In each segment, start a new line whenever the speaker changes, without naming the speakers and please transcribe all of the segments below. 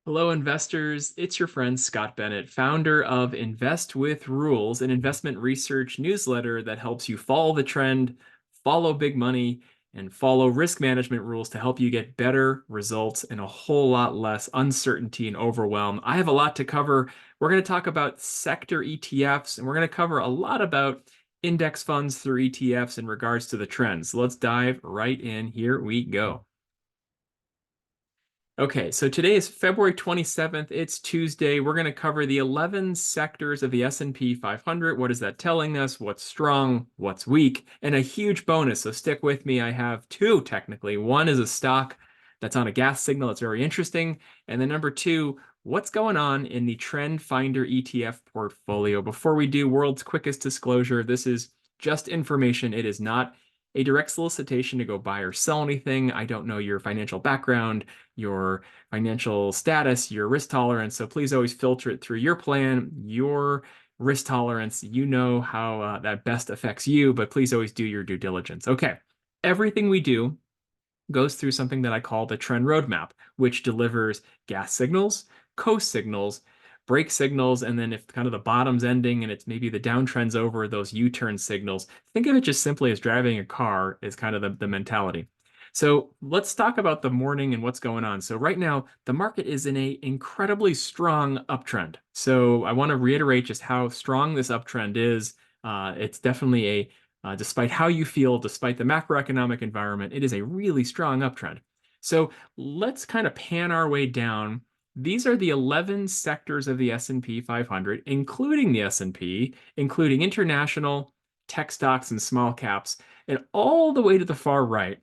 Hello, investors. It's your friend Scott Bennett, founder of Invest with Rules, an investment research newsletter that helps you follow the trend, follow big money, and follow risk management rules to help you get better results and a whole lot less uncertainty and overwhelm. I have a lot to cover. We're going to talk about sector ETFs, and we're going to cover a lot about index funds through ETFs in regards to the trends. So let's dive right in. Here we go. Okay, so today is February 27th. It's Tuesday. We're going to cover the 11 sectors of the S&P 500. What is that telling us? What's strong? What's weak? And a huge bonus. So stick with me. I have two technically. One is a stock that's on a gas signal. It's very interesting. And then number two, what's going on in the Trend Finder ETF portfolio? Before we do world's quickest disclosure, this is just information. It is not a direct solicitation to go buy or sell anything. I don't know your financial background, your financial status, your risk tolerance. So please always filter it through your plan, your risk tolerance. You know how that best affects you, but please always do your due diligence. Okay. Everything we do goes through something that I call the trend roadmap, which delivers gas signals, coast signals, brake signals, and then if kind of the bottom's ending and it's maybe the downtrend's over, those U-turn signals. Think of it just simply as driving a car is kind of the mentality. So let's talk about the morning and what's going on. So right now, the market is in a incredibly strong uptrend. So I want to reiterate just how strong this uptrend is. It's definitely despite how you feel, despite the macroeconomic environment, it is a really strong uptrend. So let's kind of pan our way down. These are the 11 sectors of the S&P 500, including the S&P, including international, tech stocks, and small caps. And all the way to the far right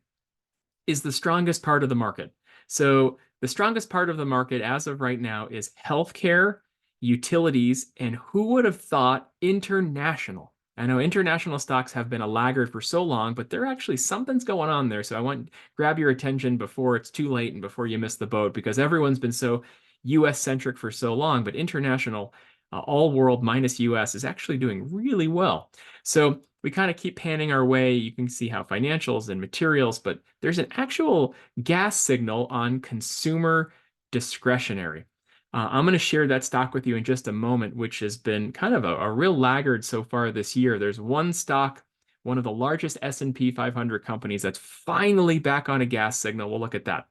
is the strongest part of the market. So the strongest part of the market as of right now is healthcare, utilities, and who would have thought international? I know international stocks have been a laggard for so long, but there actually something's going on there. So I want to grab your attention before it's too late and before you miss the boat because everyone's been so US centric for so long, but international, all world minus US is actually doing really well. So we kind of keep panning our way. You can see how financials and materials, but there's an actual gas signal on consumer discretionary. I'm going to share that stock with you in just a moment, which has been kind of a real laggard so far this year. There's one stock, one of the largest S&P 500 companies that's finally back on a gas signal. We'll look at that.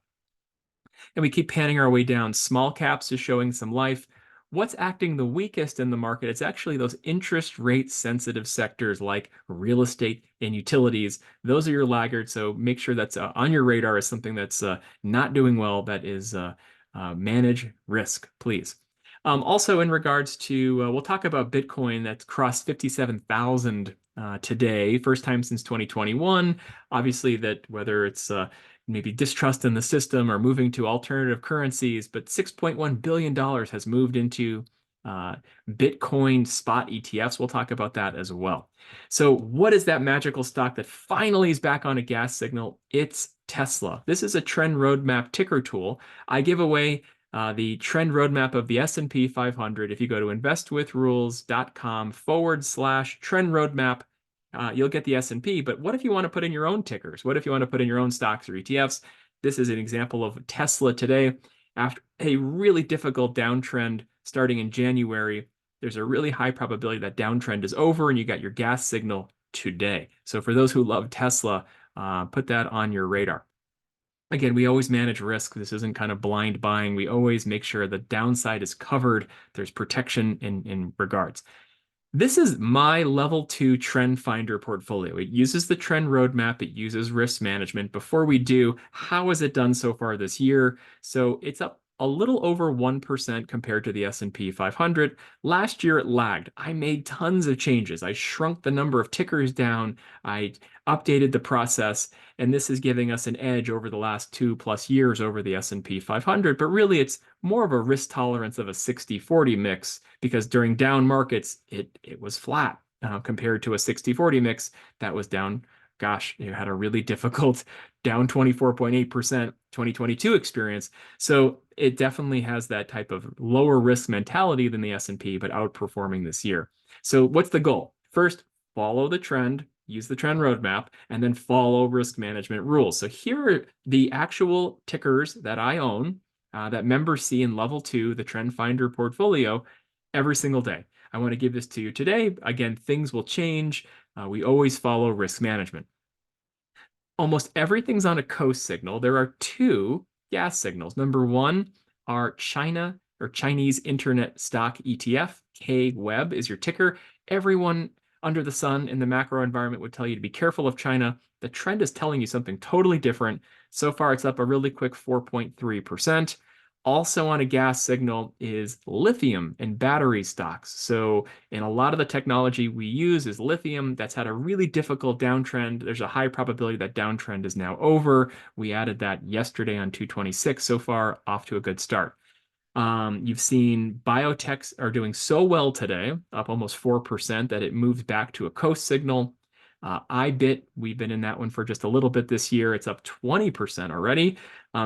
And we keep panning our way down. Small caps is showing some life. What's acting the weakest in the market? It's actually those interest rate sensitive sectors like real estate and utilities. Those are your laggards. So make sure that's on your radar as something that's not doing well. That is manage risk, please. Also, in regards to, we'll talk about Bitcoin that's crossed 57,000 today, first time since 2021. Obviously, that whether it's maybe distrust in the system or moving to alternative currencies, but $6.1 billion has moved into uh, Bitcoin spot ETFs. We'll talk about that as well. So, what is that magical stock that finally is back on a gas signal? It's Tesla. This is a trend roadmap ticker tool. I give away the trend roadmap of the S&P 500. If you go to investwithrules.com/trend roadmap, you'll get the S&P. But what if you want to put in your own tickers? What if you want to put in your own stocks or ETFs? This is an example of Tesla today. After a really difficult downtrend starting in January, there's a really high probability that downtrend is over and you got your gas signal today. So for those who love Tesla, put that on your radar. Again, we always manage risk. This isn't kind of blind buying. We always make sure the downside is covered. There's protection in regards. This is my level 2 trend finder portfolio. It uses the trend roadmap. It uses risk management. Before we do, how has it done so far this year? So it's up a little over 1% compared to the S&P 500. Last year it lagged. I made tons of changes. I shrunk the number of tickers down. I updated the process, and this is giving us an edge over the last 2+ years over the S&P 500. But really, it's more of a risk tolerance of a 60-40 mix because during down markets, it was flat compared to a 60-40 mix that was down. Gosh, you had a really difficult down 24.8% 2022 experience. So it definitely has that type of lower risk mentality than the S&P, but outperforming this year. So what's the goal? First, follow the trend, use the trend roadmap, and then follow risk management rules. So here are the actual tickers that I own that members see in level 2, the Trend Finder portfolio, every single day. I want to give this to you today. Again, things will change. We always follow risk management. Almost everything's on a coast signal. There are two gas signals. Number one are China or Chinese Internet Stock ETF. KWEB is your ticker. Everyone under the sun in the macro environment would tell you to be careful of China. The trend is telling you something totally different. So far, it's up a really quick 4.3%. Also on a gas signal is lithium and battery stocks. So and a lot of the technology we use is lithium. That's had a really difficult downtrend. There's a high probability that downtrend is now over. We added that yesterday on 226. So far, off to a good start. You've seen biotechs are doing so well today, up almost 4%, that it moves back to a coast signal. iBit, we've been in that one for just a little bit this year. It's up 20% already.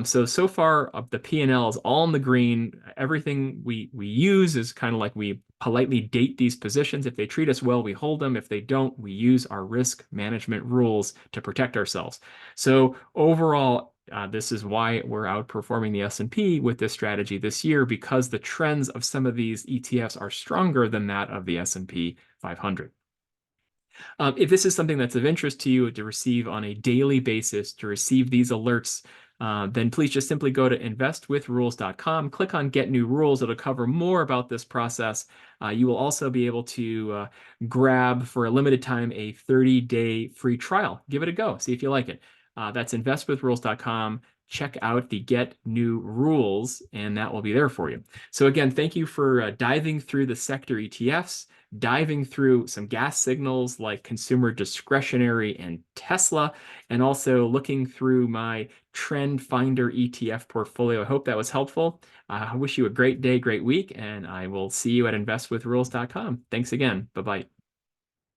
So far, the P&L is all in the green. Everything we use is kind of like we politely date these positions. If they treat us well, we hold them. If they don't, we use our risk management rules to protect ourselves. So overall, this is why we're outperforming the S&P with this strategy this year, because the trends of some of these ETFs are stronger than that of the S&P 500. If this is something that's of interest to you to receive on a daily basis, to receive these alerts, then please just simply go to investwithrules.com, click on Get New Rules. It'll cover more about this process. You will also be able to grab for a limited time a 30-day free trial. Give it a go. See if you like it. That's investwithrules.com. Check out the Get New Rules, and that will be there for you. So again, thank you for diving through the sector ETFs, diving through some gas signals like consumer discretionary and Tesla, and also looking through my Trend Finder ETF portfolio. I hope that was helpful. I wish you a great day, great week, and I will see you at investwithrules.com. Thanks again. Bye-bye.